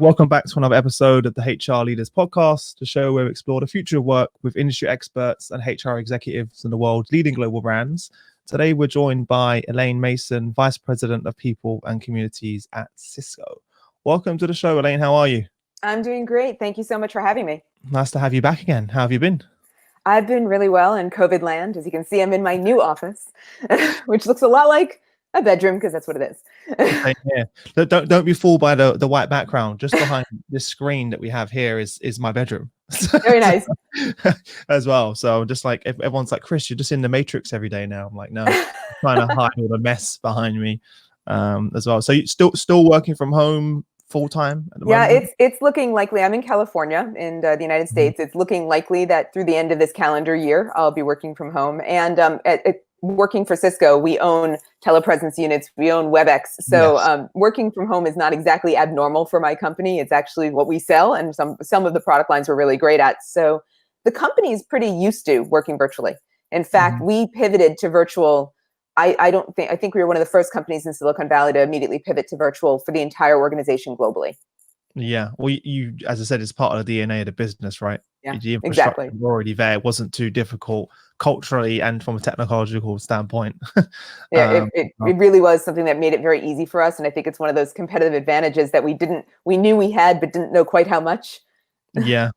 Welcome back to another episode of the HR Leaders Podcast, the show where we explore the future of work with industry experts and HR executives in the world's leading global brands. Today, we're joined by Elaine Mason, Vice President of People and Communities at Cisco. Welcome to the show, Elaine. How are you? I'm doing great. Thank you so much for having me. Nice to have you back again. How have you been? I've been really well in COVID land. As you can see, I'm in my new office, which looks a lot like a bedroom because that's what it is. Yeah. Don't be fooled by the white background. Just behind this screen that we have here is my bedroom. Very nice. As well. So just like everyone's like, Chris, you're just in the Matrix every day now. I'm like, no, I'm trying to hide all the mess behind me as well. So you still working from home full time at the moment? It's looking likely. I'm in California in the United States. It's looking likely that through the end of this calendar year, I'll be working from home. And working for Cisco, we own telepresence units, we own WebEx. So yes. Working from home is not exactly abnormal for my company. It's actually what we sell, and some of the product lines we're really great at. So the company is pretty used to working virtually. In fact, we pivoted to virtual. I think we were one of the first companies in Silicon Valley to immediately pivot to virtual for the entire organization globally. Yeah. Well, you as I said, it's part of the DNA of the business, right? Yeah, the exactly. Was already there. It wasn't too difficult culturally and from a technological standpoint. Yeah, it really was something that made it very easy for us. And I think it's one of those competitive advantages that we knew we had, but didn't know quite how much. Yeah.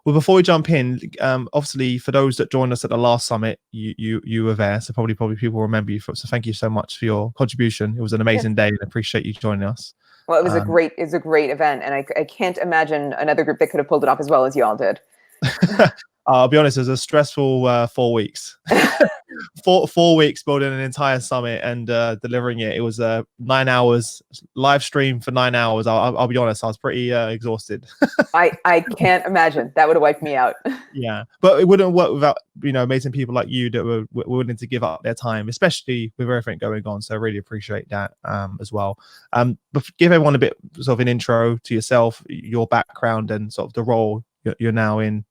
Well, before we jump in, obviously for those that joined us at the last summit, you were there, so probably people remember you. So thank you so much for your contribution. It was an amazing day, and I appreciate you joining us. Well, it was a great event, and I can't imagine another group that could have pulled it off as well as you all did. I'll be honest, it was a stressful 4 weeks. 4 weeks building an entire summit and delivering it. It was 9 hours live stream for 9 hours. I'll be honest, I was pretty exhausted. I can't imagine. That would have wiped me out. Yeah, but it wouldn't work without amazing people like you that were willing to give up their time, especially with everything going on. So I really appreciate that as well. But give everyone a bit sort of an intro to yourself, your background, and sort of the role you're now in.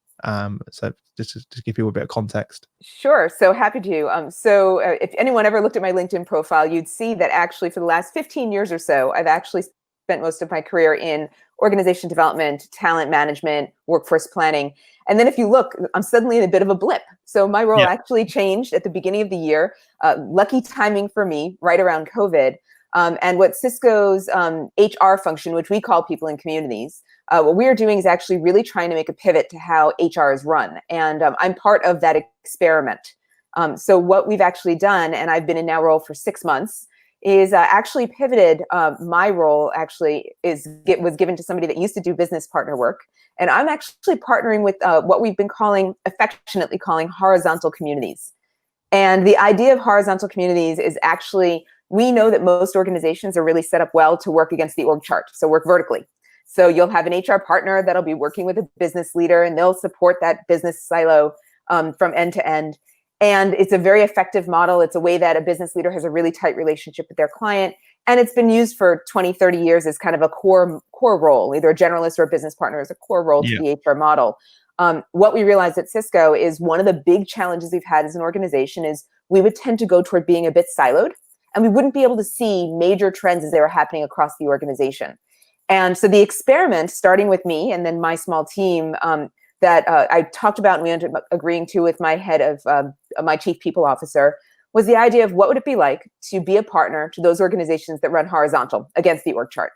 So just to give people a bit of context. Sure. So happy to. So if anyone ever looked at my LinkedIn profile, you'd see that actually for the last 15 years or so, I've actually spent most of my career in organization development, talent management, workforce planning. And then if you look, I'm suddenly in a bit of a blip. So my role actually changed at the beginning of the year. Lucky timing for me, right around COVID. And what Cisco's HR function, which we call people in communities, what we are doing is actually really trying to make a pivot to how HR is run. And I'm part of that experiment. So what we've actually done, and I've been in now role for 6 months, is actually pivoted. My role actually was given to somebody that used to do business partner work. And I'm actually partnering with what we've been affectionately calling horizontal communities. And the idea of horizontal communities is actually, we know that most organizations are really set up well to work against the org chart, so work vertically. So you'll have an HR partner that'll be working with a business leader, and they'll support that business silo from end to end. And it's a very effective model. It's a way that a business leader has a really tight relationship with their client. And it's been used for 20, 30 years as kind of a core role, either a generalist or a business partner as a core role to the HR model. What we realized at Cisco is one of the big challenges we've had as an organization is we would tend to go toward being a bit siloed, and we wouldn't be able to see major trends as they were happening across the organization. And so the experiment, starting with me and then my small team that I talked about and we ended up agreeing to with my head of my chief people officer, was the idea of what would it be like to be a partner to those organizations that run horizontal against the org chart.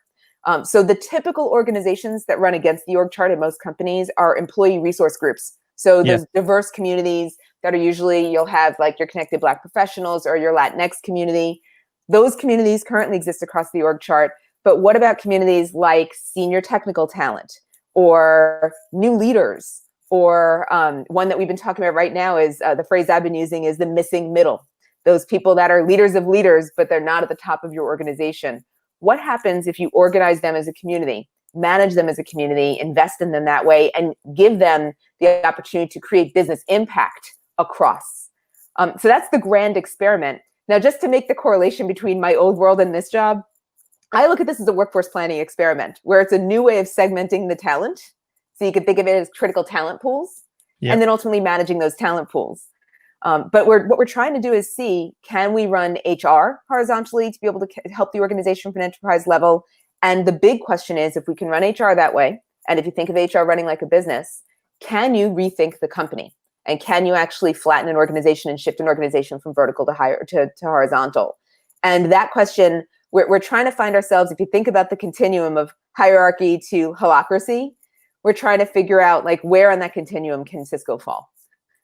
So the typical organizations that run against the org chart in most companies are employee resource groups. So those diverse communities that are usually, you'll have like your connected Black professionals or your Latinx community. Those communities currently exist across the org chart. But what about communities like senior technical talent or new leaders, or one that we've been talking about right now is the phrase I've been using is the missing middle. Those people that are leaders of leaders, but they're not at the top of your organization. What happens if you organize them as a community, manage them as a community, invest in them that way, and give them the opportunity to create business impact across? So that's the grand experiment. Now, just to make the correlation between my old world and this job, I look at this as a workforce planning experiment where it's a new way of segmenting the talent. So you can think of it as critical talent pools, and then ultimately managing those talent pools. But what we're trying to do is see, can we run HR horizontally to be able to help the organization from an enterprise level And the big question is, if we can run HR that way, and if you think of HR running like a business, can you rethink the company? And can you actually flatten an organization and shift an organization from vertical to horizontal? And that question, we're trying to find ourselves, if you think about the continuum of hierarchy to holacracy, we're trying to figure out like where on that continuum can Cisco fall.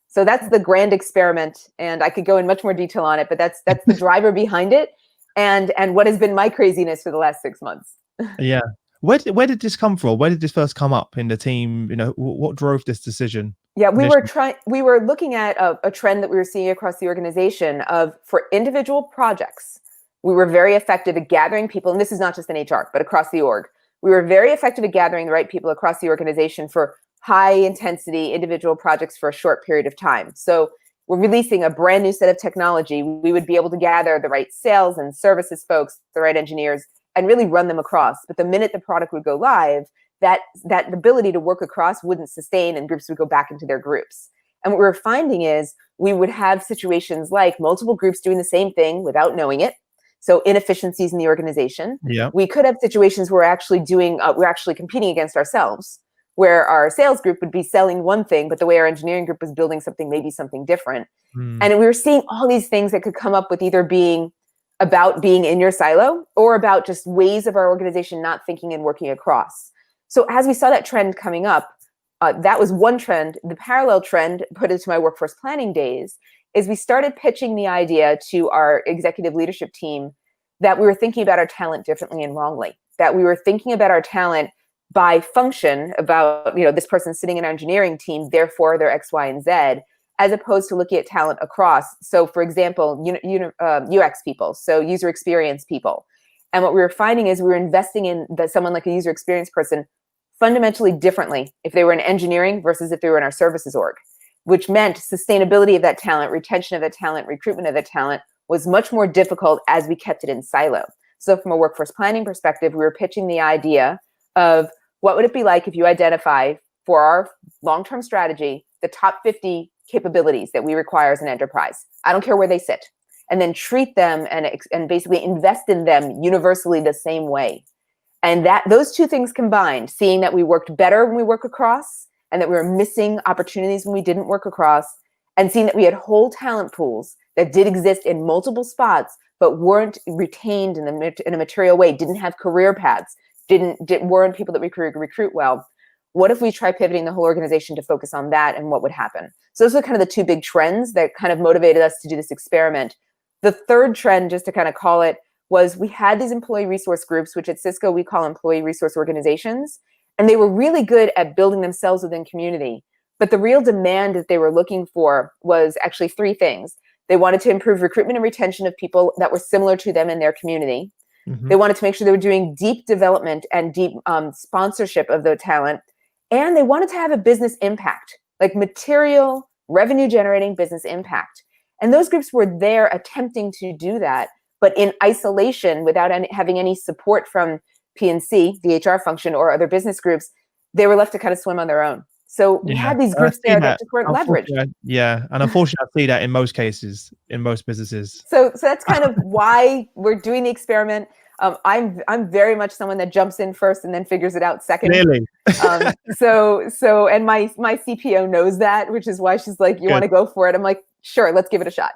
So that's the grand experiment, and I could go in much more detail on it, but that's the driver behind it, and what has been my craziness for the last 6 months. Yeah. Where did this come from? Where did this first come up in the team? You know, what drove this decision? Yeah, we initially? were looking at a trend that we were seeing across the organization of, for individual projects, we were very effective at gathering people, and this is not just in HR, but across the org. We were very effective at gathering the right people across the organization for high intensity individual projects for a short period of time. So we're releasing a brand new set of technology. We would be able to gather the right sales and services folks, the right engineers, and really run them across. But the minute the product would go live, that ability to work across wouldn't sustain, and groups would go back into their groups. And what we were finding is we would have situations like multiple groups doing the same thing without knowing it. So inefficiencies in the organization. Yeah. We could have situations where we're actually competing against ourselves, where our sales group would be selling one thing, but the way our engineering group was building something, maybe something different. And we were seeing all these things that could come up with either being about being in your silo or about just ways of our organization not thinking and working across. So as we saw that trend coming up, that was one trend. The parallel trend, put into my workforce planning days, is we started pitching the idea to our executive leadership team that we were thinking about our talent differently and wrongly, that we were thinking about our talent by function, about, this person sitting in our engineering team, therefore they're X, Y, and Z, as opposed to looking at talent across. So for example, UX people, so user experience people. And what we were finding is we were investing in someone like a user experience person fundamentally differently if they were in engineering versus if they were in our services org, which meant sustainability of that talent, retention of that talent, recruitment of that talent was much more difficult as we kept it in silo. So from a workforce planning perspective, we were pitching the idea of what would it be like if you identify for our long-term strategy, the top 50 capabilities that we require as an enterprise. I don't care where they sit. And then treat them and basically invest in them universally the same way. And those two things combined, seeing that we worked better when we work across and that we were missing opportunities when we didn't work across, and seeing that we had whole talent pools that did exist in multiple spots but weren't retained in a material way, didn't have career paths, weren't people that we could recruit well. What if we try pivoting the whole organization to focus on that, and what would happen? So those are kind of the two big trends that kind of motivated us to do this experiment. The third trend, just to kind of call it, was we had these employee resource groups, which at Cisco we call employee resource organizations, and they were really good at building themselves within community. But the real demand that they were looking for was actually three things. They wanted to improve recruitment and retention of people that were similar to them in their community. They wanted to make sure they were doing deep development and deep sponsorship of the talent. And they wanted to have a business impact, like material, revenue generating business impact. And those groups were there attempting to do that, but in isolation, without having any support from P&C, the HR function, or other business groups. They were left to kind of swim on their own. So we had these groups there that just weren't leveraged. Yeah, and unfortunately, I see that in most cases, in most businesses. So that's kind of why we're doing the experiment. I'm very much someone that jumps in first and then figures it out second. Clearly. And my CPO knows that, which is why she's like, "You want to go for it?" I'm like, "Sure, let's give it a shot."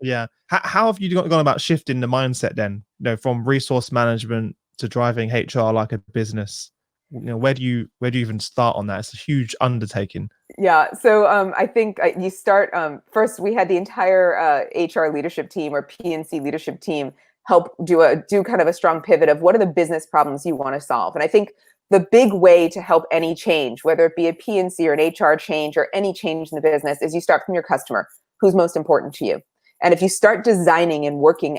Yeah. How have you gone about shifting the mindset then? From resource management to driving HR like a business. Where do you even start on that? It's a huge undertaking. Yeah. So I think you start first. We had the entire HR leadership team or P&C leadership team help do kind of a strong pivot of what are the business problems you want to solve. And I think the big way to help any change, whether it be a P&C or an HR change or any change in the business, is you start from your customer, who's most important to you. And if you start designing and working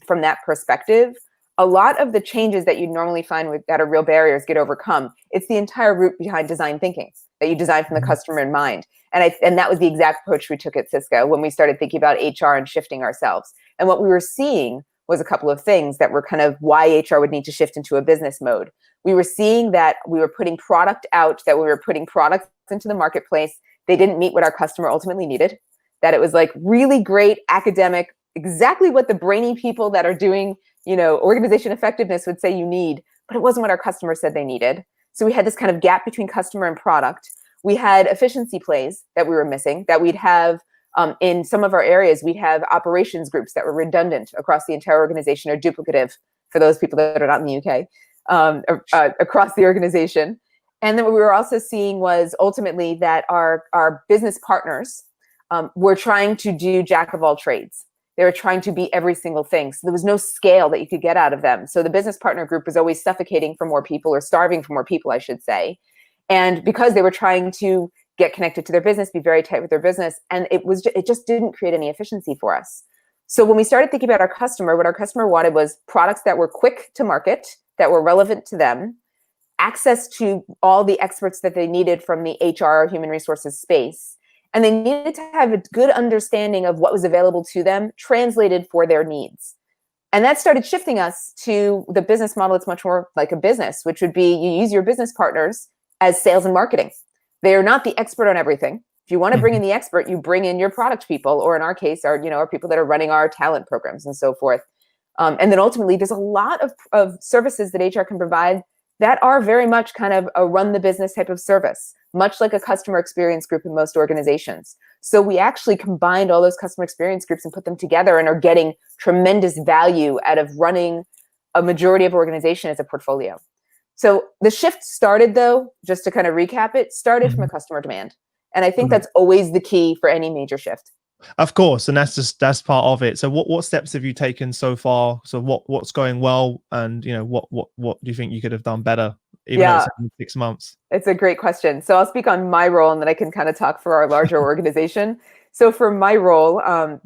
from that perspective, a lot of the changes that you normally find that are real barriers get overcome. It's the entire root behind design thinking, that you design from the customer in mind. And that was the exact approach we took at Cisco when we started thinking about HR and shifting ourselves. And what we were seeing was a couple of things that were kind of why HR would need to shift into a business mode. We were seeing that we were putting product out, that we were putting products into the marketplace. They didn't meet what our customer ultimately needed. That it was like really great academic, exactly what the brainy people that are doing organization effectiveness would say you need, but it wasn't what our customers said they needed. So we had this kind of gap between customer and product. We had efficiency plays that we were missing, that we'd have in some of our areas. We'd have operations groups that were redundant across the entire organization or duplicative for those people that are not in the UK, across the organization. And then what we were also seeing was ultimately that our business partners were trying to do jack of all trades. They were trying to be every single thing. So there was no scale that you could get out of them. So the business partner group was always suffocating for more people, or starving for more people, I should say. And because they were trying to get connected to their business, be very tight with their business, and it just didn't create any efficiency for us. So when we started thinking about our customer, what our customer wanted was products that were quick to market, that were relevant to them, access to all the experts that they needed from the HR, human resources space. And they needed to have a good understanding of what was available to them, translated for their needs. And that started shifting us to the business model. It's much more like a business, which would be you use your business partners as sales and marketing. They are not the expert on everything. If you want to bring in the expert, you bring in your product people, or in our case, our people that are running our talent programs and so forth. And then ultimately, there's a lot of services that HR can provide that are very much kind of a run the business type of service, much like a customer experience group in most organizations. So we actually combined all those customer experience groups and put them together, and are getting tremendous value out of running a majority of organization as a portfolio. So the shift started, though, just to kind of recap it, started from a customer demand. And I think that's always the key for any major shift. Of course, and that's part of it. So what steps have you taken so far? So what's going well, and what do you think you could have done better, even though it's only 6 months? It's a great question. So I'll speak on my role, and then I can kind of talk for our larger organization. So for my role,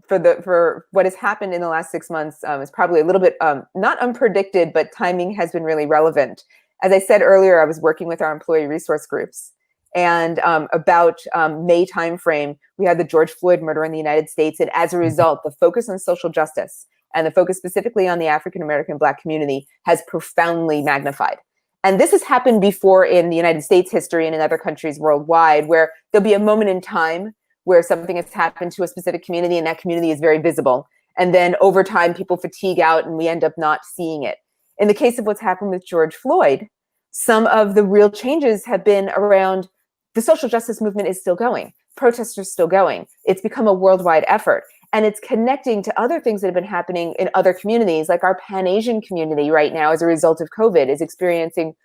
for what has happened in the last 6 months, is probably a little bit not unpredicted, but timing has been really relevant. As I said earlier, I was working with our employee resource groups. And about May timeframe, we had the George Floyd murder in the United States. And as a result, the focus on social justice, and the focus specifically on the African-American Black community, has profoundly magnified. And this has happened before in the United States history and in other countries worldwide, where there'll be a moment in time where something has happened to a specific community, and that community is very visible. And then over time, people fatigue out, and we end up not seeing it. In the case of what's happened with George Floyd, some of the real changes have been around the social justice movement is still going. Protests are still going. It's become a worldwide effort. And it's connecting to other things that have been happening in other communities, like our Pan-Asian community right now, as a result of COVID, is experiencing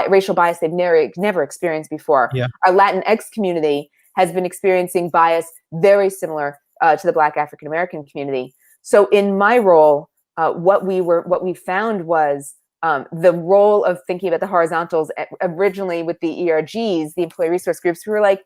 racial bias they've never experienced before. Yeah. Our Latinx community has been experiencing bias very similar to the Black African-American community. So in my role, what we found was the role of thinking about the horizontals. Originally with the ERGs, the employee resource groups, we were like,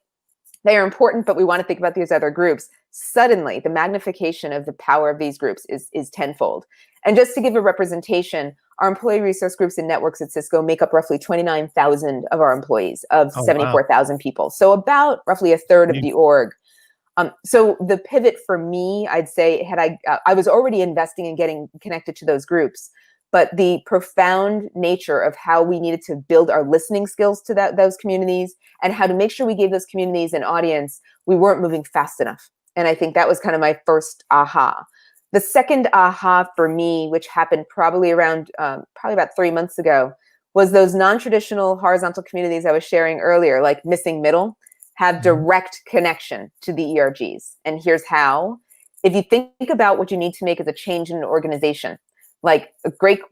they are important, but we want to think about these other groups. Suddenly, the magnification of the power of these groups is tenfold. And just to give a representation, our employee resource groups and networks at Cisco make up roughly 29,000 of our employees of 74,000 people. So about roughly a third of the org. So the pivot for me, I'd say, I was already investing in getting connected to those groups, but the profound nature of how we needed to build our listening skills to those communities, and how to make sure we gave those communities an audience, we weren't moving fast enough. And I think that was kind of my first aha. The second aha for me, which happened probably around, probably about 3 months ago, was those non-traditional horizontal communities I was sharing earlier, like Missing Middle, have direct connection to the ERGs. And here's how. If you think about what you need to make as a change in an organization, like a great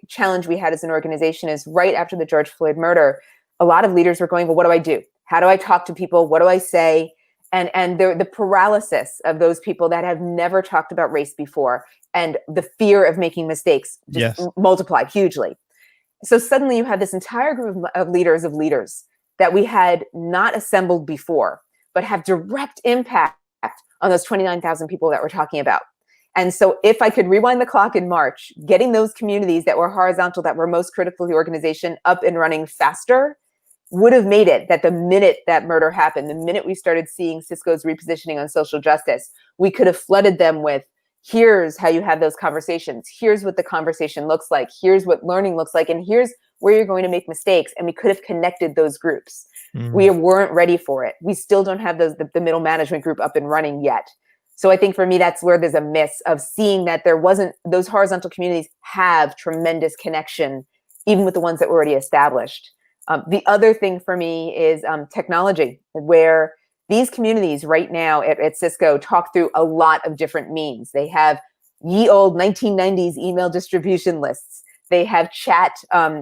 challenge we had as an organization is right after the George Floyd murder, a lot of leaders were going, well, what do I do? How do I talk to people? What do I say? And the paralysis of those people that have never talked about race before, and the fear of making mistakes just multiplied hugely. So suddenly you have this entire group of leaders that we had not assembled before, but have direct impact on those 29,000 people that we're talking about. And so if I could rewind the clock in March, getting those communities that were horizontal, that were most critical to the organization, up and running faster, would have made it that the minute that murder happened, the minute we started seeing Cisco's repositioning on social justice, we could have flooded them with, here's how you have those conversations. Here's what the conversation looks like. Here's what learning looks like. And here's where you're going to make mistakes. And we could have connected those groups. We weren't ready for it. We still don't have the middle management group up and running yet. So I think for me, that's where there's a miss of seeing that there wasn't, those horizontal communities have tremendous connection even with the ones that were already established. The other thing for me is technology, where these communities right now at Cisco talk through a lot of different means. They have ye old 1990s email distribution lists. They have chat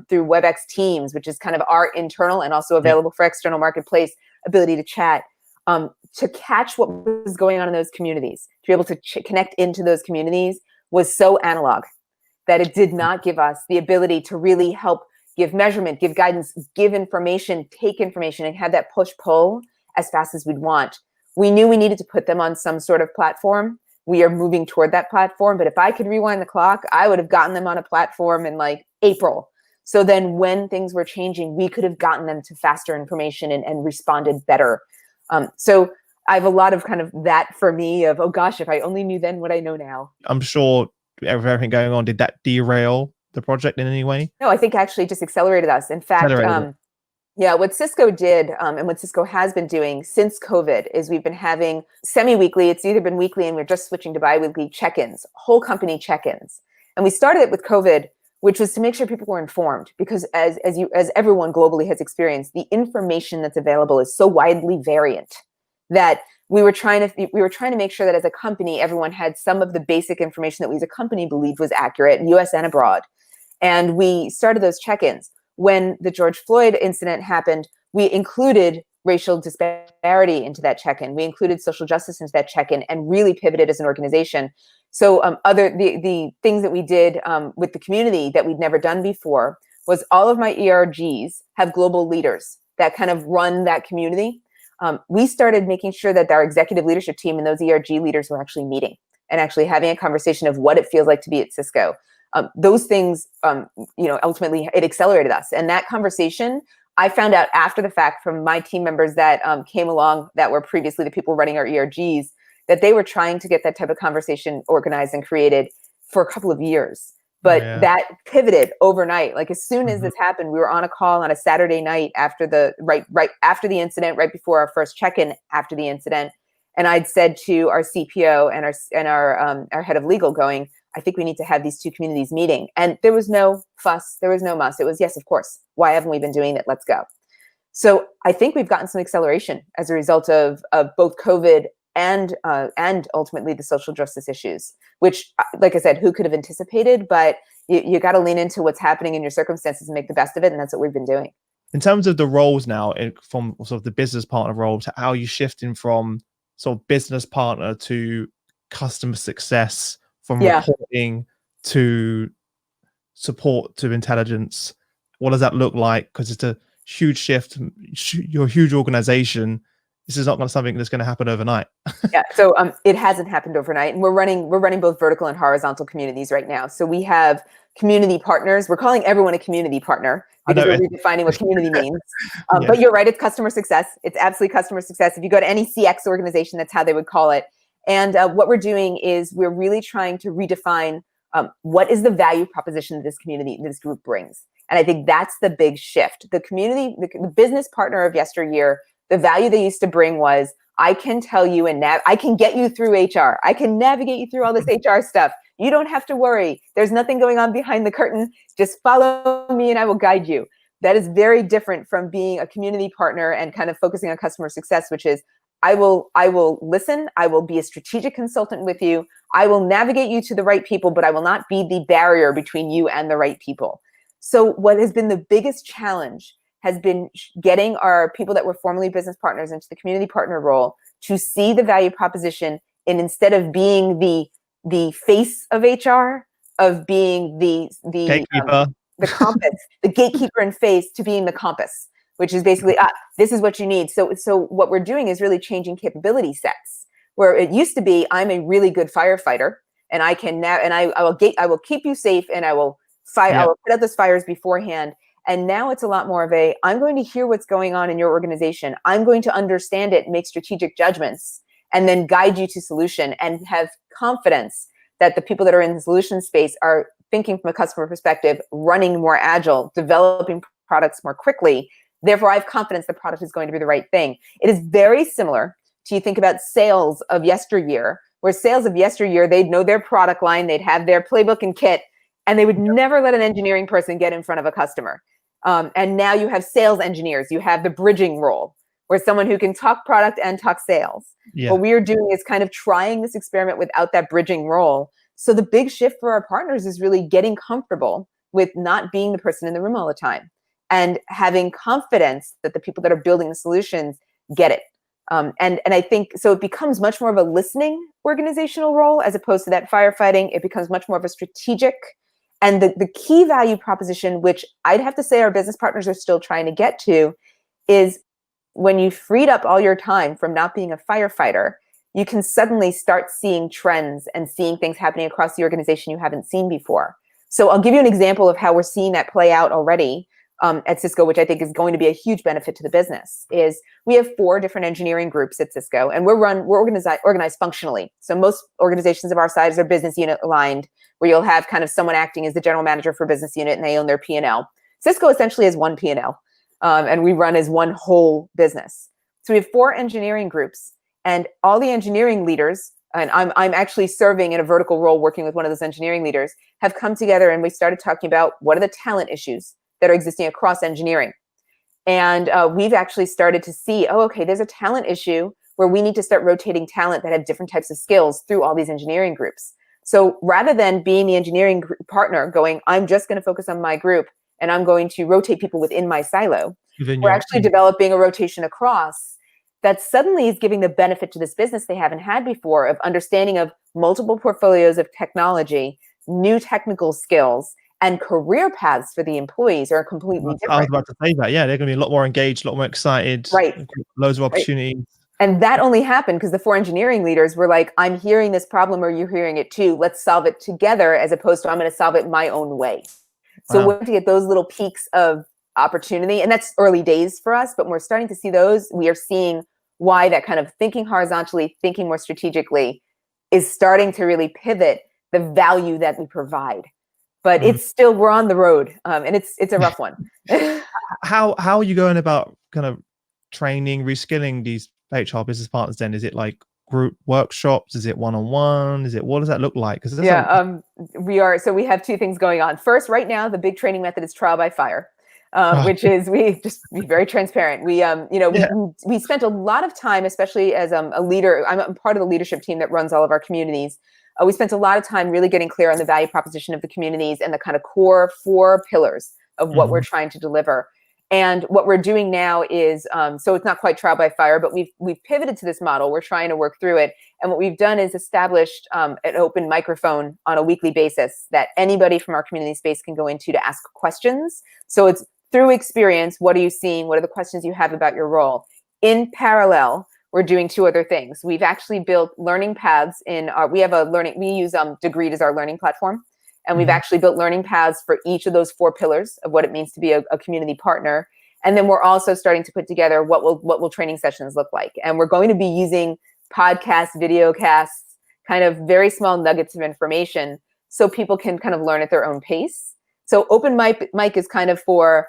through WebEx Teams, which is kind of our internal and also available for external marketplace ability to chat. To catch what was going on in those communities, to be able to connect into those communities was so analog that it did not give us the ability to really help give measurement, give guidance, give information, take information, and have that push-pull as fast as we'd want. We knew we needed to put them on some sort of platform. We are moving toward that platform, but if I could rewind the clock, I would have gotten them on a platform in like April. So then when things were changing, we could have gotten them to faster information and responded better. So I have a lot of kind of that for me of, oh gosh, if I only knew then what I know now. I'm sure everything going on, did that derail the project in any way? No, I think actually just accelerated us. In fact, yeah, what Cisco did and what Cisco has been doing since COVID is we've been having semi-weekly, it's either been weekly and we're just switching to bi-weekly check-ins, whole company check-ins. And we started it with COVID, which was to make sure people were informed, because as everyone globally has experienced, the information that's available is so widely variant that we were trying to make sure that as a company, everyone had some of the basic information that we as a company believed was accurate, US and abroad. And we started those check-ins. When the George Floyd incident happened, we included racial disparity into that check-in. We included social justice into that check-in and really pivoted as an organization. So the things that we did with the community that we'd never done before was all of my ERGs have global leaders that kind of run that community. We started making sure that our executive leadership team and those ERG leaders were actually meeting and actually having a conversation of what it feels like to be at Cisco. Those things, ultimately it accelerated us. And that conversation, I found out after the fact from my team members that came along that were previously the people running our ERGs, that they were trying to get that type of conversation organized and created for a couple of years. But that pivoted overnight. Like as soon as this happened, we were on a call on a Saturday night after right after the incident, right before our first check-in after the incident. And I'd said to our CPO and our head of legal going, I think we need to have these two communities meeting. And there was no fuss. There was no muss. It was, yes, of course. Why haven't we been doing it? Let's go. So I think we've gotten some acceleration as a result of both COVID and ultimately the social justice issues, which, like I said, who could have anticipated? But you got to lean into what's happening in your circumstances and make the best of it. And that's what we've been doing. In terms of the roles now, from sort of the business partner role, to how you shifting from sort of business partner to customer success, from reporting to support to intelligence, what does that look like? Because it's a huge shift. You're a huge organization. This is not something that's going to happen overnight. Yeah, so it hasn't happened overnight, and we're running both vertical and horizontal communities right now. So we have community partners. We're calling everyone a community partner because we're redefining what community means. But you're right, it's customer success. It's absolutely customer success. If you go to any CX organization, that's how they would call it. And what we're doing is we're really trying to redefine what is the value proposition that this community, this group brings. And I think that's the big shift. The community, the business partner of yesteryear, the value they used to bring was, I can tell you and I can get you through HR. I can navigate you through all this HR stuff. You don't have to worry. There's nothing going on behind the curtain. Just follow me and I will guide you. That is very different from being a community partner and kind of focusing on customer success, which is, I will listen. I will be a strategic consultant with you. I will navigate you to the right people, but I will not be the barrier between you and the right people. So what has been the biggest challenge has been getting our people that were formerly business partners into the community partner role to see the value proposition, and instead of being the face of HR, of being the gatekeeper, the compass, the gatekeeper and face, to being the compass, which is basically, this is what you need. So what we're doing is really changing capability sets, where it used to be, I'm a really good firefighter and I can now, and I will keep you safe and I will I will put out those fires beforehand. And now it's a lot more of I'm going to hear what's going on in your organization. I'm going to understand it, make strategic judgments, and then guide you to solution, and have confidence that the people that are in the solution space are thinking from a customer perspective, running more agile, developing products more quickly. Therefore, I have confidence the product is going to be the right thing. It is very similar to, you think about sales of yesteryear, where sales of yesteryear, they'd know their product line, they'd have their playbook and kit, and they would never let an engineering person get in front of a customer. And now you have sales engineers. You have the bridging role, where someone who can talk product and talk sales. Yeah. What we are doing is kind of trying this experiment without that bridging role. So the big shift for our partners is really getting comfortable with not being the person in the room all the time, and having confidence that the people that are building the solutions get it. And I think so it becomes much more of a listening organizational role as opposed to that firefighting. It becomes much more of a strategic, and the key value proposition, which I'd have to say our business partners are still trying to get to, is when you freed up all your time from not being a firefighter, you can suddenly start seeing trends and seeing things happening across the organization you haven't seen before. So I'll give you an example of how we're seeing that play out already at Cisco, which I think is going to be a huge benefit to the business. Is we have 4 different engineering groups at Cisco, and we're organized functionally. So most organizations of our size are business unit aligned, where you'll have kind of someone acting as the general manager for business unit, and they own their P&L. Cisco essentially has one P&L, and we run as one whole business. So we have 4 engineering groups, and all the engineering leaders, and I'm actually serving in a vertical role working with one of those engineering leaders, have come together, and we started talking about what are the talent issues that are existing across engineering. And we've actually started to see, oh, okay, there's a talent issue where we need to start rotating talent that have different types of skills through all these engineering groups. So rather than being the engineering partner going, I'm just going to focus on my group and I'm going to rotate people within my silo, we're actually developing a rotation across that suddenly is giving the benefit to this business they haven't had before, of understanding of multiple portfolios of technology, new technical skills, and career paths for the employees are completely different. I was about to say that. Yeah, they're going to be a lot more engaged, a lot more excited. Right. Loads of opportunities. Right. And that only happened because the 4 engineering leaders were like, I'm hearing this problem, or you're hearing it too. Let's solve it together, as opposed to I'm going to solve it my own way. So we're going to get those little peaks of opportunity. And that's early days for us, but we're starting to see those. We are seeing why that kind of thinking horizontally, thinking more strategically is starting to really pivot the value that we provide. But it's still, we're on the road, and it's a rough one. How are you going about kind of training, reskilling these HR business partners then? Is it like group workshops? Is it one-on-one? What does that look like? We are. So we have 2 things going on. First, right now, the big training method is trial by fire, which is, we just be very transparent. We spent a lot of time, especially as a leader. I'm part of the leadership team that runs all of our communities. We spent a lot of time really getting clear on the value proposition of the communities and the kind of core 4 pillars of what we're trying to deliver. And what we're doing now is, so it's not quite trial by fire, but we've pivoted to this model. We're trying to work through it. And what we've done is established an open microphone on a weekly basis that anybody from our community space can go into to ask questions. So it's through experience. What are you seeing? What are the questions you have about your role? In parallel, we're doing 2 other things. We've actually built learning paths we use Degreed as our learning platform. And we've actually built learning paths for each of those 4 pillars of what it means to be a community partner. And then we're also starting to put together what will training sessions look like. And we're going to be using podcasts, video casts, kind of very small nuggets of information so people can kind of learn at their own pace. So open mic is kind of for,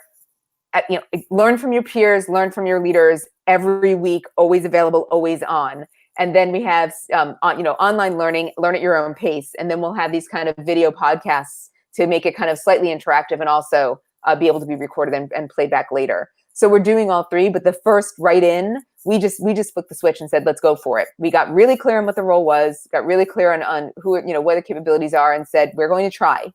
learn from your peers, learn from your leaders every week, always available, always on. And then we have, online learning, learn at your own pace. And then we'll have these kind of video podcasts to make it kind of slightly interactive and also be able to be recorded and played back later. So we're doing all 3, but the first we just flipped the switch and said, let's go for it. We got really clear on what the role was, got really clear on who, what the capabilities are, and said, we're going to try.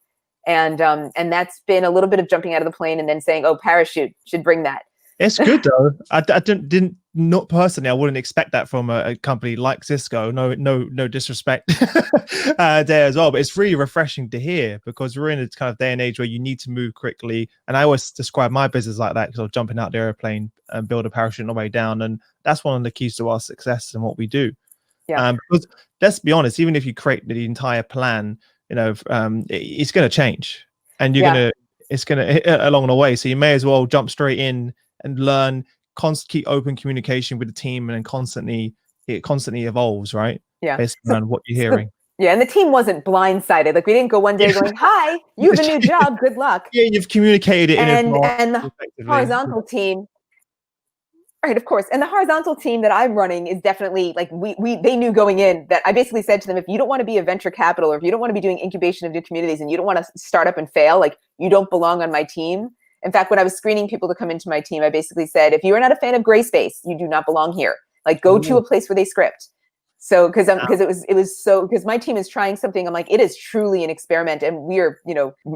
And that's been a little bit of jumping out of the plane and then saying, oh, parachute, should bring that. It's good though. I didn't not personally. I wouldn't expect that from a company like Cisco. No disrespect there as well. But it's really refreshing to hear, because we're in a kind of day and age where you need to move quickly. And I always describe my business like that, because I'm jumping out the airplane and build a parachute on the way down, and that's one of the keys to our success and what we do. Yeah. Because let's be honest, even if you create the entire plan, it's going to change, and it's going to along the way. So you may as well jump straight in and learn, keep open communication with the team, and then it constantly evolves, right? Yeah. Based on what you're hearing. And the team wasn't blindsided. Like, we didn't go one day going, hi, you have a new job, good luck. Yeah, you've communicated it and the horizontal team. Right, of course. And the horizontal team that I'm running is definitely like they knew going in that I basically said to them, if you don't want to be a venture capital, or if you don't want to be doing incubation of new communities, and you don't want to start up and fail, like you don't belong on my team. In fact, when I was screening people to come into my team, I basically said, if you are not a fan of gray space, you do not belong here. Like go to a place where they script. So because my team is trying something, I'm like, it is truly an experiment, and we're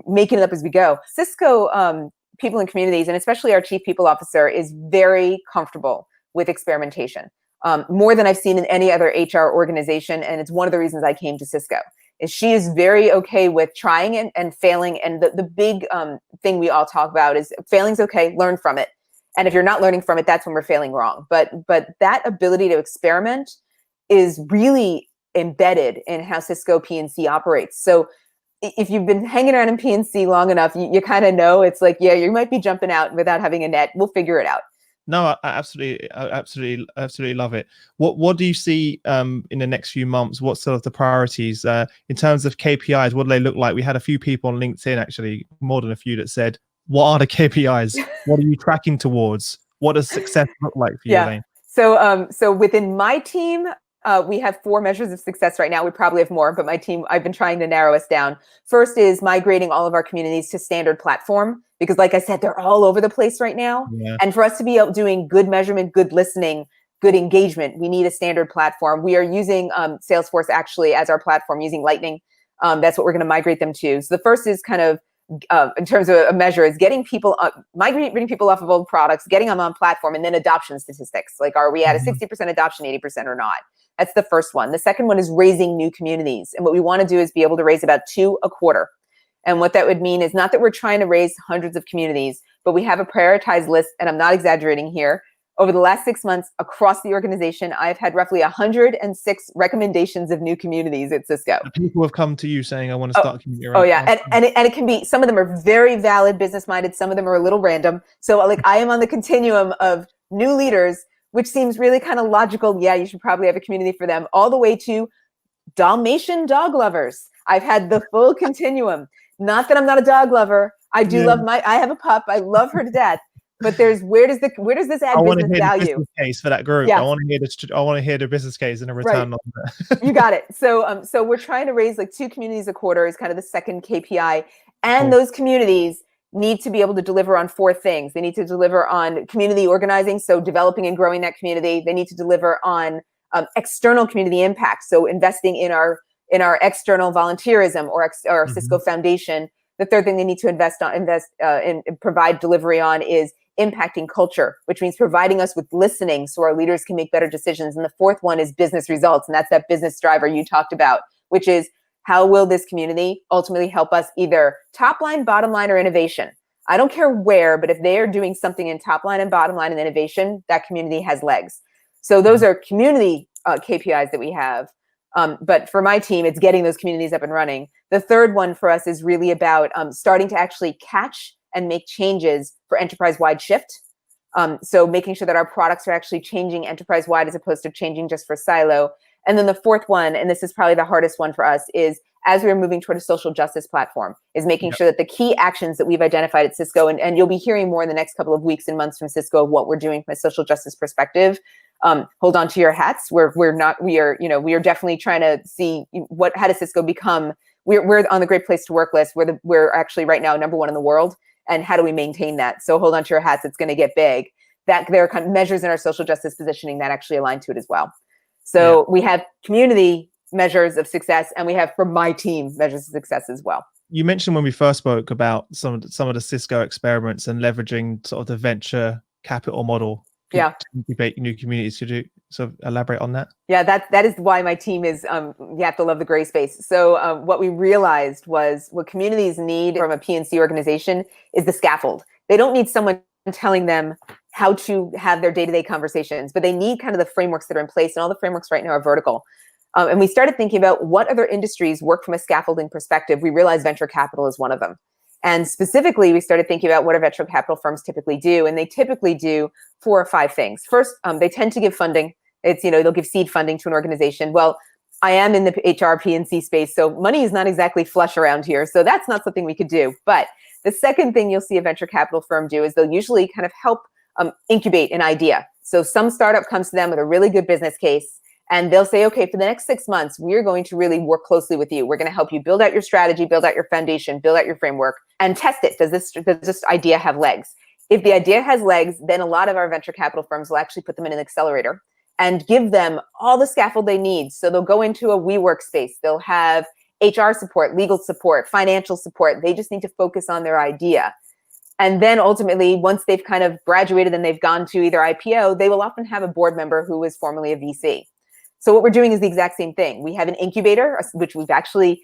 making it up as we go. Cisco people in communities, and especially our chief people officer, is very comfortable with experimentation, more than I've seen in any other HR organization. And it's one of the reasons I came to Cisco, is she is very okay with trying and failing. And the big thing we all talk about is failing's okay, learn from it. And if you're not learning from it, that's when we're failing wrong. But that ability to experiment is really embedded in how Cisco PNC operates. So if you've been hanging around in PNC long enough, you kind of know it's like, yeah, you might be jumping out without having a net. We'll figure it out. No, I absolutely love it. What do you see in the next few months? What sort of the priorities in terms of KPIs? What do they look like? We had a few people on LinkedIn, actually, more than a few, that said, "What are the KPIs? What are you tracking towards? What does success look like for you, Elaine?" So within my team, we have 4 measures of success right now. We probably have more, but my team, I've been trying to narrow us down. First is migrating all of our communities to standard platform, because like I said, they're all over the place right now. Yeah. And for us to be out doing good measurement, good listening, good engagement, we need a standard platform. We are using Salesforce actually as our platform, using Lightning. That's what we're going to migrate them to. So the first is kind of, in terms of a measure, is getting people migrating people off of old products, getting them on platform, and then adoption statistics. Like, are we at a 60% adoption, 80% or not? That's the first one. The second one is raising new communities. And what we want to do is be able to raise about 2 a quarter. And what that would mean is not that we're trying to raise hundreds of communities, but we have a prioritized list. And I'm not exaggerating here. Over the last 6 months across the organization, I've had roughly 106 recommendations of new communities at Cisco. People have come to you saying, I want to start a community around. Oh yeah, and it can be, some of them are very valid, business-minded. Some of them are a little random. So like I am on the continuum of new leaders, which seems really kind of logical. Yeah, you should probably have a community for them, all the way to Dalmatian dog lovers. I've had the full continuum. Not that I'm not a dog lover. I do love I have a pup. I love her to death. But there's, where does this add business value? The business case for that group. Yeah. I want to hear the business case and a return on that. You got it. So we're trying to raise like 2 communities a quarter is kind of the second KPI. And those communities need to be able to deliver on 4 things. They need to deliver on community organizing, so developing and growing that community. They need to deliver on external community impact, so investing in our external volunteerism or Cisco Foundation. The third thing they need to invest in provide delivery on is impacting culture, which means providing us with listening so our leaders can make better decisions. And the fourth one is business results, and that's that business driver you talked about, which is, how will this community ultimately help us either top line, bottom line, or innovation? I don't care where, but if they are doing something in top line and bottom line and innovation, that community has legs. So those are community KPIs that we have. But for my team, it's getting those communities up and running. The third one for us is really about starting to actually catch and make changes for enterprise-wide shift. So making sure that our products are actually changing enterprise-wide as opposed to changing just for silo. And then the fourth one, and this is probably the hardest one for us, is as we're moving toward a social justice platform, is making sure that the key actions that we've identified at Cisco, and you'll be hearing more in the next couple of weeks and months from Cisco of what we're doing from a social justice perspective. Hold on to your hats. We are definitely trying to see how does Cisco become, we're on the Great Place to Work list. We're actually right now #1 in the world. And how do we maintain that? So hold on to your hats. It's going to get big. That there are kind of measures in our social justice positioning that actually align to it as well. So we have community measures of success, and we have, for my team, measures of success as well. You mentioned when we first spoke about some of the Cisco experiments and leveraging sort of the venture capital model to incubate new communities. Could you sort of elaborate on that? Yeah, that is why my team is, you have to love the gray space. So what we realized was what communities need from a PNC organization is the scaffold. They don't need someone telling them how to have their day-to-day conversations, but they need kind of the frameworks that are in place, and all the frameworks right now are vertical. And we started thinking about what other industries work from a scaffolding perspective. We realized venture capital is one of them. And specifically, we started thinking about what do venture capital firms typically do, and they typically do 4 or 5 things. First, they tend to give funding. It's, they'll give seed funding to an organization. Well, I am in the HR PNC space, so money is not exactly flush around here. So that's not something we could do. But the second thing you'll see a venture capital firm do is they'll usually kind of help incubate an idea. So some startup comes to them with a really good business case, and they'll say, okay, for the next 6 months, we're going to really work closely with you. We're going to help you build out your strategy, build out your foundation, build out your framework, and test it. Does this idea have legs? If the idea has legs, then a lot of our venture capital firms will actually put them in an accelerator and give them all the scaffold they need. So they'll go into a WeWork space. They'll have HR support, legal support, financial support. They just need to focus on their idea. And then ultimately, once they've kind of graduated and they've gone to either IPO, they will often have a board member who was formerly a VC. So what we're doing is the exact same thing. We have an incubator, which we've actually,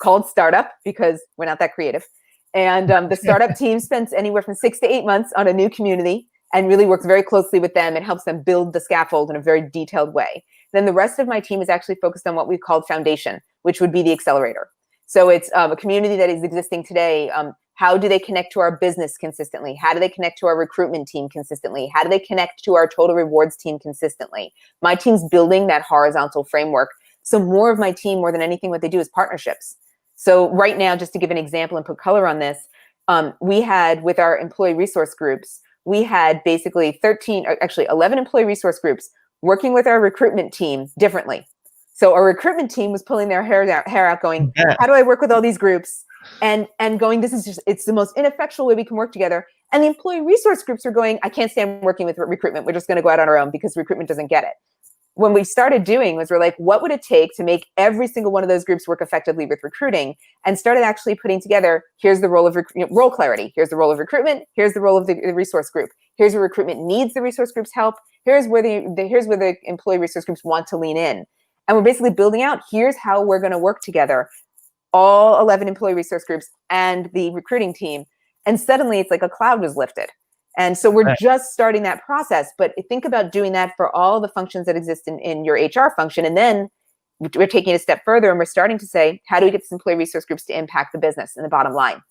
called Startup because we're not that creative. And the startup team spends anywhere from 6 to 8 months on a new community and really works very closely with them and helps them build the scaffold in a very detailed way. Then the rest of my team is actually focused on what we call foundation, which would be the accelerator. So it's a community that is existing today. How do they connect to our business consistently? How do they connect to our recruitment team consistently? How do they connect to our total rewards team consistently? My team's building that horizontal framework. So more of my team, more than anything, what they do is partnerships. So right now, just to give an example and put color on this, we had with our employee resource groups, we had basically 11 employee resource groups working with our recruitment team differently. So our recruitment team was pulling their hair out going, how do I work with all these groups? And going, it's the most ineffectual way we can work together. And the employee resource groups are going, I can't stand working with recruitment. We're just going to go out on our own because recruitment doesn't get it. When we started doing was we're like, what would it take to make every single one of those groups work effectively with recruiting? And started actually putting together, here's the role of role clarity. Here's the role of recruitment. Here's the role of the resource group. Here's where recruitment needs the resource group's help. Here's where the employee resource groups want to lean in. And we're basically building out, here's how we're going to work together, all 11 employee resource groups and the recruiting team. And suddenly it's like a cloud was lifted. And so we're just starting that process. But think about doing that for all the functions that exist in your HR function. And then we're taking it a step further and we're starting to say, how do we get these employee resource groups to impact the business and the bottom line?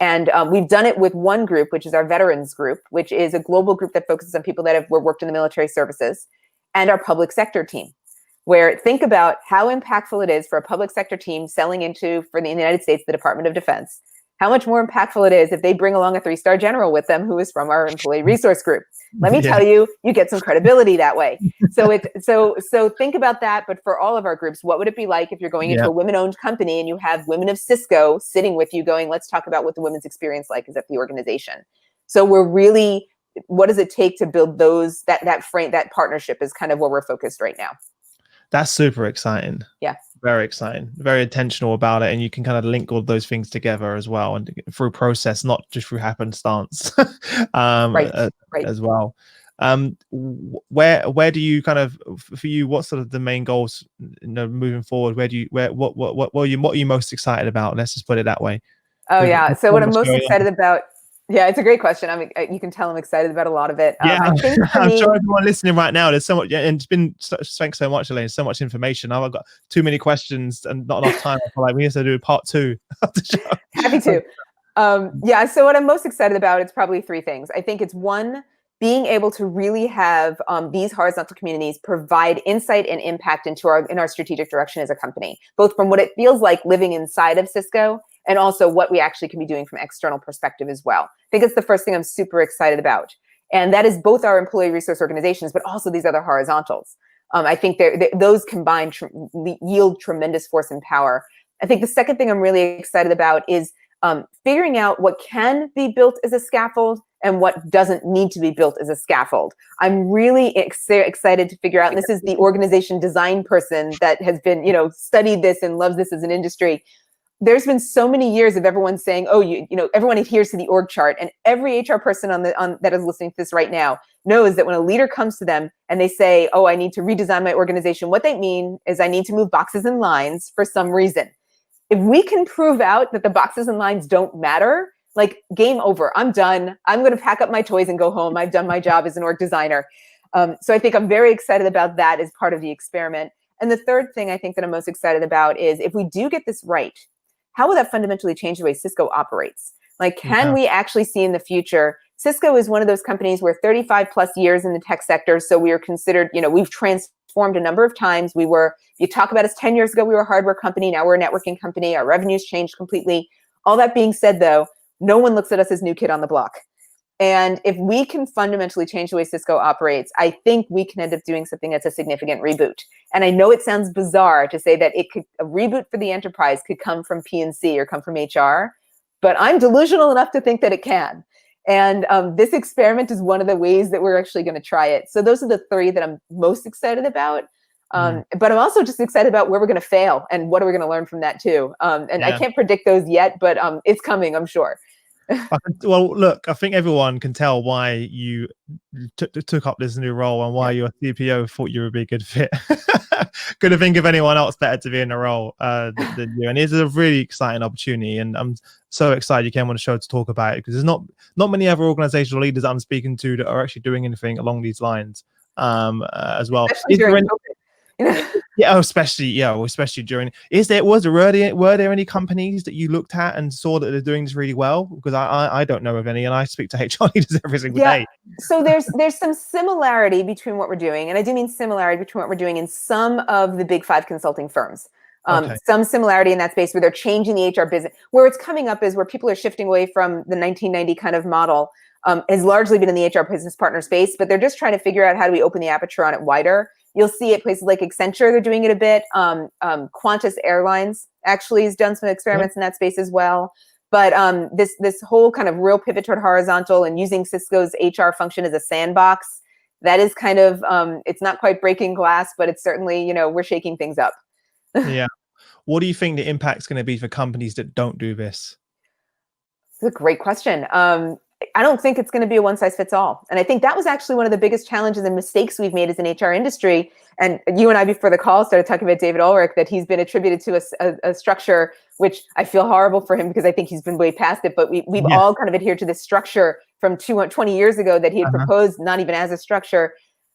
And we've done it with one group, which is our veterans group, which is a global group that focuses on people that have worked in the military services, and our public sector team, where think about how impactful it is for a public sector team selling into, for the United States, the Department of Defense, how much more impactful it is if they bring along a 3-star general with them who is from our employee resource group. Let me tell you, you get some credibility that way. So think about that. But for all of our groups, what would it be like if you're going into a women-owned company and you have women of Cisco sitting with you going, let's talk about what the women's experience like is at the organization. So we're really, what does it take to build those, that frame, that partnership is kind of where we're focused right now. That's super exciting. Yeah. Very exciting, very intentional about it. And you can kind of link all those things together as well and through process, not just through happenstance as well. Where do you kind of, for you, what's sort of the main goals, moving forward? What are you most excited about? Let's just put it that way. Oh yeah. So what I'm most excited about, yeah, it's a great question. You can tell I'm excited about a lot of it. Yeah, I'm sure everyone listening right now, there's so much, and it's been, thanks so much, Elaine, so much information. I've got too many questions and not enough time. I feel like we have to do part 2 of the show. Happy to. Yeah, so what I'm most excited about, it's probably 3 things. I think it's one, being able to really have these horizontal communities provide insight and impact in our strategic direction as a company, both from what it feels like living inside of Cisco and also what we actually can be doing from an external perspective as well. I think it's the first thing I'm super excited about. And that is both our employee resource organizations, but also these other horizontals. I think those combined yield tremendous force and power. I think the second thing I'm really excited about is figuring out what can be built as a scaffold and what doesn't need to be built as a scaffold. I'm really excited to figure out, and this is the organization design person that has been, studied this and loves this as an industry. There's been so many years of everyone saying, oh, everyone adheres to the org chart, and every HR person that is listening to this right now knows that when a leader comes to them and they say, oh, I need to redesign my organization, what they mean is I need to move boxes and lines for some reason. If we can prove out that the boxes and lines don't matter, like game over, I'm done. I'm going to pack up my toys and go home. I've done my job as an org designer. So I think I'm very excited about that as part of the experiment. And the third thing I think that I'm most excited about is if we do get this right, how will that fundamentally change the way Cisco operates? Like, can we actually see in the future? Cisco is one of those companies where 35 plus years in the tech sector. So we are considered, we've transformed a number of times. You talk about us 10 years ago, we were a hardware company. Now we're a networking company. Our revenues changed completely. All that being said, though, no one looks at us as new kid on the block. And if we can fundamentally change the way Cisco operates, I think we can end up doing something that's a significant reboot. And I know it sounds bizarre to say that a reboot for the enterprise could come from P&C or come from HR, but I'm delusional enough to think that it can. And this experiment is one of the ways that we're actually going to try it. So those are the three that I'm most excited about. But I'm also just excited about where we're going to fail and what are we going to learn from that too. And I can't predict those yet, but it's coming, I'm sure. Well, look, I think everyone can tell why you took up this new role and why your CPO thought you would be a good fit. Couldn't think of anyone else better to be in the role than you. And it's a really exciting opportunity. And I'm so excited you came on the show to talk about it, because there's not many other organizational leaders that I'm speaking to that are actually doing anything along these lines as well. Especially during COVID. Especially during. Were there any companies that you looked at and saw that they're doing this really well? Because I don't know of any, and I speak to HR leaders every single day. So there's some similarity between what we're doing, and I do mean similarity between what we're doing in some of the big 5 consulting firms. Some similarity in that space where they're changing the HR business. Where it's coming up is where people are shifting away from the 1990 kind of model. Has largely been in the HR business partner space, but they're just trying to figure out how do we open the aperture on it wider. You'll see it places like Accenture, they're doing it a bit. Qantas Airlines actually has done some experiments in that space as well. But this whole kind of real pivot toward horizontal and using Cisco's HR function as a sandbox, that is kind of, it's not quite breaking glass, but it's certainly, we're shaking things up. Yeah. What do you think the impact's going to be for companies that don't do this? That's a great question. I don't think it's going to be a one-size-fits-all. And I think that was actually one of the biggest challenges and mistakes we've made as an HR industry. And you and I, before the call, started talking about David Ulrich, that he's been attributed to a structure, which I feel horrible for him because I think he's been way past it. But we've all kind of adhered to this structure from 20 years ago that he had proposed, not even as a structure.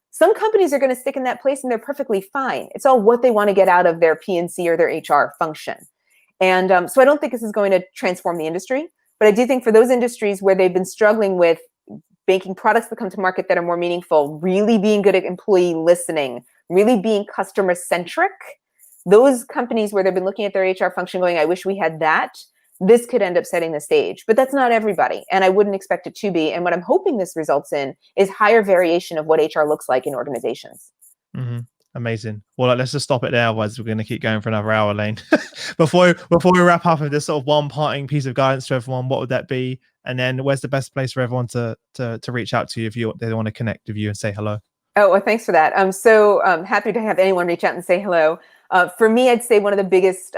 Some companies are going to stick in that place and they're perfectly fine. It's all what they want to get out of their P&C or their HR function. And so I don't think this is going to transform the industry. But I do think for those industries where they've been struggling with making products that come to market that are more meaningful, really being good at employee listening, really being customer centric, those companies where they've been looking at their HR function going, I wish we had that, this could end up setting the stage. But that's not everybody. And I wouldn't expect it to be. And what I'm hoping this results in is higher variation of what HR looks like in organizations. Amazing. Well, let's just stop it there. Otherwise, we're going to keep going for another hour, Elaine. before we wrap up with this sort of one parting piece of guidance to everyone, what would that be? And then where's the best place for everyone to reach out to you if they want to connect with you and say hello? Oh, well, thanks for that. I'm so happy to have anyone reach out and say hello. For me, I'd say one of the biggest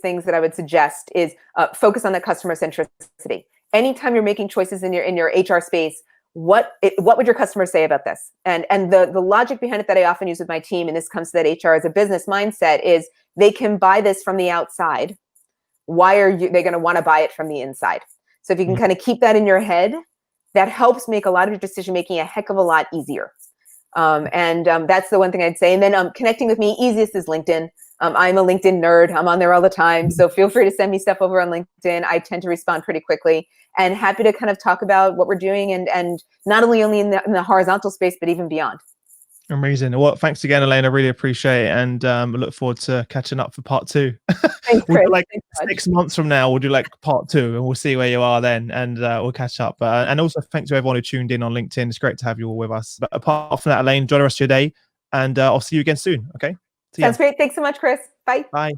things that I would suggest is focus on the customer centricity. Anytime you're making choices in your HR space, what would your customers say about this? And the logic behind it that I often use with my team, and this comes to that HR as a business mindset, is they can buy this from the outside. Why are they going to want to buy it from the inside? So if you can kind of keep that in your head, that helps make a lot of your decision making a heck of a lot easier. That's the one thing I'd say. And then connecting with me, easiest is LinkedIn. I'm a LinkedIn nerd. I'm on there all the time. So feel free to send me stuff over on LinkedIn. I tend to respond pretty quickly, and happy to kind of talk about what we're doing and not only in the horizontal space, but even beyond. Amazing. Well, thanks again, Elaine. I really appreciate it. And I look forward to catching up for part 2. Thanks, We'll Chris. do like Thanks 6 months from now, we'll do like part 2 and we'll see where you are then, and we'll catch up. And also thanks to everyone who tuned in on LinkedIn. It's great to have you all with us. But apart from that, Elaine, enjoy the rest of your day, and I'll see you again soon. Okay. Sounds great. Thanks so much, Chris. Bye. Bye.